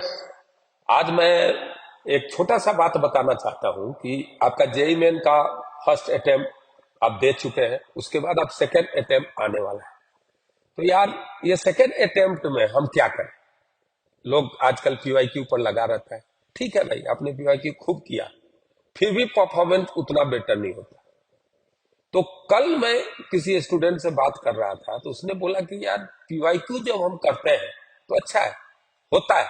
Students, आज मैं एक छोटा सा बात बताना चाहता हूं कि आपका जेईई मेन का फर्स्ट अटेम्प्ट आप दे चुके हैं, उसके बाद आप सेकेंड अटेम्प्ट आने वाला है। तो यार ये सेकेंड अटेम्प्ट में हम क्या करें? लोग आजकल पीवाईक्यू पर लगा रहता है। ठीक है भाई, आपने पीवाईक्यू खूब किया, फिर भी परफॉर्मेंस उतना बेटर नहीं होता। तो कल मैं किसी स्टूडेंट से बात कर रहा था, तो उसने बोला कि यार पीवाईक्यू जब हम करते हैं तो अच्छा है, होता है,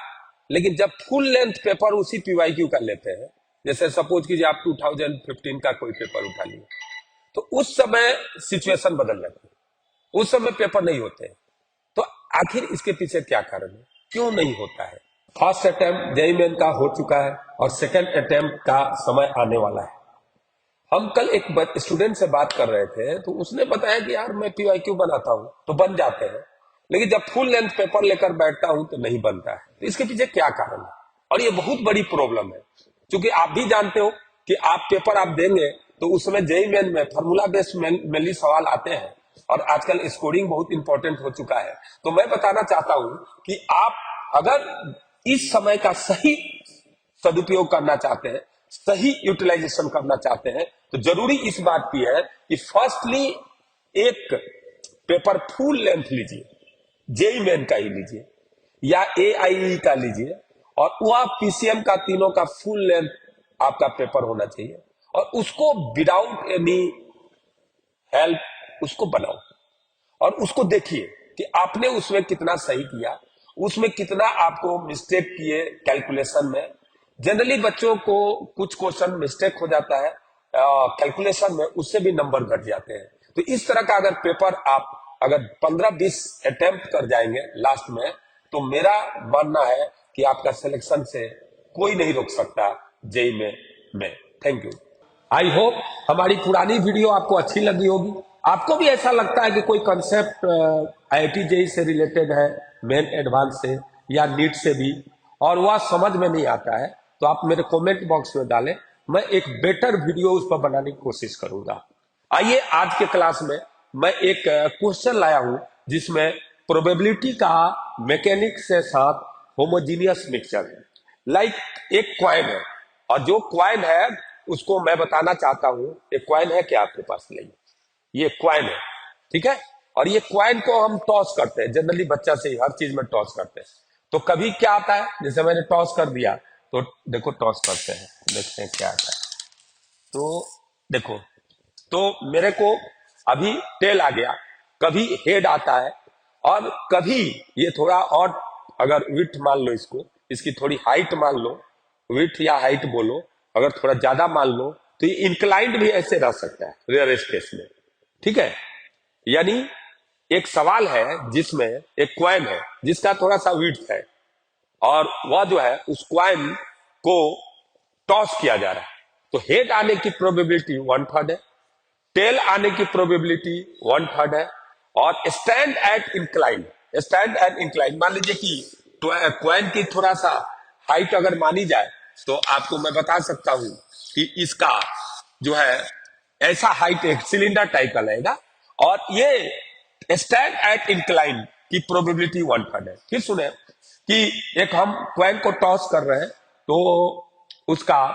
लेकिन जब फुल लेंथ पेपर उसी पीवाईक्यू का लेते हैं, जैसे सपोज कीजिए आप 2015 का कोई पेपर उठा लिए, तो उस समय सिचुएशन बदल जाती है, उस समय पेपर नहीं होते हैं। तो आखिर इसके पीछे क्या कारण है, क्यों नहीं होता है? फर्स्ट अटेम्प्ट जेईई मेन का हो चुका है और सेकेंड अटेम्प्ट का समय आने वाला है। हम कल एक स्टूडेंट से बात कर रहे थे, तो उसने बताया कि यार मैं पीवाईक्यू बनाता हूं तो बन जाते हैं, लेकिन जब फुल लेंथ पेपर लेकर बैठता हूं तो नहीं बनता है। तो इसके पीछे क्या कारण है? और ये बहुत बड़ी प्रॉब्लम है, क्योंकि आप भी जानते हो कि आप पेपर आप देंगे तो उसमें जेईई मेन में फार्मूला बेस्ड मेनली सवाल आते हैं, और आजकल स्कोरिंग बहुत इंपॉर्टेंट हो चुका है। तो मैं बताना चाहता हूं कि आप अगर इस समय का सही सदुपयोग करना चाहते हैं, सही यूटिलाइजेशन करना चाहते हैं, तो जरूरी इस बात की है कि फर्स्टली एक पेपर फुल लेंथ लीजिए, जेईई मेन का ही लीजिए या एआईई का लीजिए, और वह पीसीएम का तीनों का फुल लेंथ आपका पेपर होना चाहिए, और उसको विदाउट एनी हेल्प उसको बनाओ और उसको देखिए कि आपने उसमें कितना सही किया, उसमें कितना आपको मिस्टेक किए कैलकुलेशन में। जनरली बच्चों को कुछ क्वेश्चन मिस्टेक हो जाता है कैलकुलेशन में, उससे भी नंबर घट जाते हैं। तो इस तरह का अगर पेपर आप अगर 15-20 अटेम्प्ट कर जाएंगे लास्ट में, तो मेरा मानना है कि आपका सिलेक्शन से कोई नहीं रोक सकता जेईई में। Thank you. आई होप हमारी पुरानी वीडियो आपको अच्छी लगी होगी। आपको भी ऐसा लगता है कि कोई कंसेप्ट आईआईटी जेईई से रिलेटेड है, मेन एडवांस से या नीट से भी, और वह समझ में नहीं आता है, तो आप मेरे कमेंट बॉक्स में डालें, मैं एक बेटर वीडियो उस पर बनाने की कोशिश करूंगा। आइए आज के क्लास में मैं एक क्वेश्चन लाया हूं जिसमें प्रोबेबिलिटी का मैकेनिक्स के साथ होमोजीनियस मिक्सचर है। लाइक एक क्वाइन है, और जो क्वाइन है उसको मैं बताना चाहता हूं। एक क्वाइन है क्या आपके पास? नहीं, ये क्वाइन है, ठीक है। और ये क्वाइन को हम टॉस करते हैं, जनरली बच्चा से ही हर चीज में टॉस करते हैं। तो कभी क्या आता है, जैसे मैंने टॉस कर दिया, तो देखो टॉस करते हैं, देखते हैं क्या आता है। तो देखो, तो मेरे को अभी टेल आ गया, कभी हेड आता है, और कभी ये थोड़ा और, अगर विड्थ मान लो इसको, इसकी थोड़ी हाइट मान लो, विड्थ या हाइट बोलो, अगर थोड़ा ज्यादा मान लो तो ये इंक्लाइंड भी ऐसे रह सकता है रेयर केस में, ठीक है। यानी एक सवाल है जिसमें एक क्वाइन है जिसका थोड़ा सा विड्थ है, और वह जो है उस क्वाइन को टॉस किया जा रहा है, तो हेड आने की प्रोबेबिलिटी 1/3 है, टेल आने की प्रोबेबिलिटी 1/3 है, और स्टैंड एट इंक्लाइन मान लीजिए कि क्वाइन की थोड़ा सा हाइट अगर मानी जाए, तो आपको मैं बता सकता हूं कि इसका जो है ऐसा हाइट एक सिलेंडर टाइप का लगेगा, और ये स्टैंड एट इंक्लाइन की प्रोबेबिलिटी 1/3 है। फिर सुने कि एक हम क्वाइन को टॉस कर रहे हैं, तो उसका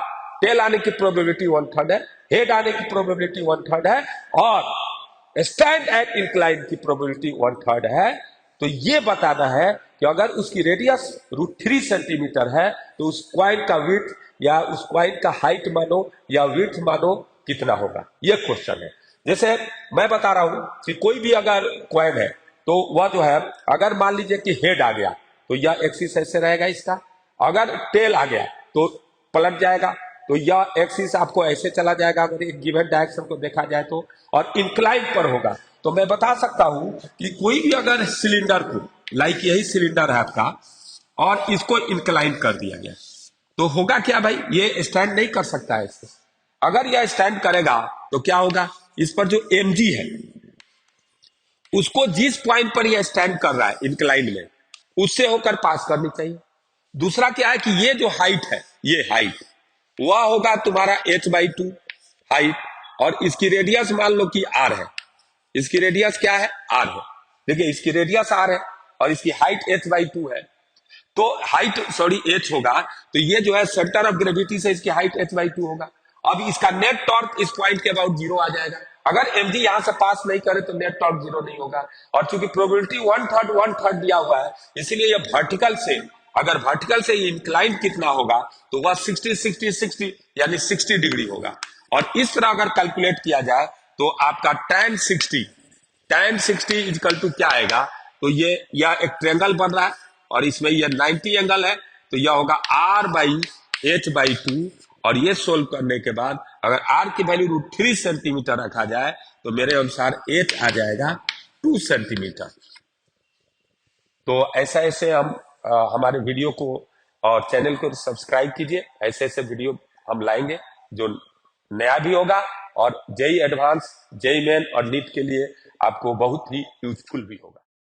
टेल आने की प्रोबेबिलिटी 1/3 है, हेड आने की प्रोबेबिलिटी 1/3 है, और स्टैंड एट इंक्लाइन की प्रोबेबिलिटी 1/3 है। तो ये बताना है कि अगर उसकी रेडियस √3 सेंटीमीटर है, तो उस क्वाइन का विड्थ या उस क्वाइन का हाइट मानो या विड्थ मानो कितना होगा, ये क्वेश्चन है। जैसे मैं बता रहा हूं कि कोई भी अगर क्वाइन है, तो वह जो है, अगर मान लीजिए कि हेड आ गया तो यह एक्सिस ऐसे रहेगा इसका, अगर टेल आ गया तो पलट जाएगा, तो यह एक्सिस आपको ऐसे चला जाएगा अगर एक गिवन डायरेक्शन को देखा जाए तो, और इंक्लाइन पर होगा। तो मैं बता सकता हूं कि कोई भी अगर सिलेंडर को, लाइक यही सिलेंडर है आपका, और इसको इंक्लाइन कर दिया गया, तो होगा क्या भाई, ये स्टैंड नहीं कर सकता है इसको। अगर यह स्टैंड करेगा तो क्या होगा, इस पर जो mg है उसको जिस पॉइंट पर यह स्टैंड कर रहा है इंक्लाइन में, उससे होकर पास करनी चाहिए। दूसरा क्या है कि ये जो हाइट है, ये हाइट वह होगा तुम्हारा h/2 हाइट, और इसकी रेडियस मान लो कि r है, इसकी रेडियस क्या है, r है। देखिए इसकी रेडियस r है और इसकी हाइट h/2 है, तो हाइट h होगा, तो ये जो है सेंटर ऑफ ग्रेविटी से इसकी हाइट h/2 होगा। अब इसका नेट टॉर्क इस पॉइंट के अबाउट 0 आ जाएगा। अगर mg यहां से पास नहीं करे तो नेट टॉर्क 0 नहीं होगा। और चूंकि प्रोबेबिलिटी 1/3 दिया हुआ है, इसलिए ये वर्टिकल से, अगर वर्टिकल से इंक्लाइन कितना होगा तो वह 60 यानी 60 डिग्री होगा। और इस तरह अगर कैलकुलेट किया जाए तो आपका tan 60 इक्वल टू क्या आएगा, तो यह एक ट्रायंगल बन रहा है और इसमें यह 90 एंगल है, तो यह होगा r/h/2। और ये सोल्व करने के बाद अगर r की वैल्यू √3 सेंटीमीटर रखा जाए तो मेरे अनुसार h आ जाएगा 2 सेंटीमीटर। तो ऐसा ऐसे हम हमारे वीडियो को और चैनल को सब्सक्राइब कीजिए। ऐसे ऐसे वीडियो हम लाएंगे जो नया भी होगा और जेईई एडवांस, जेईई मेन और नीट के लिए आपको बहुत ही यूजफुल भी होगा।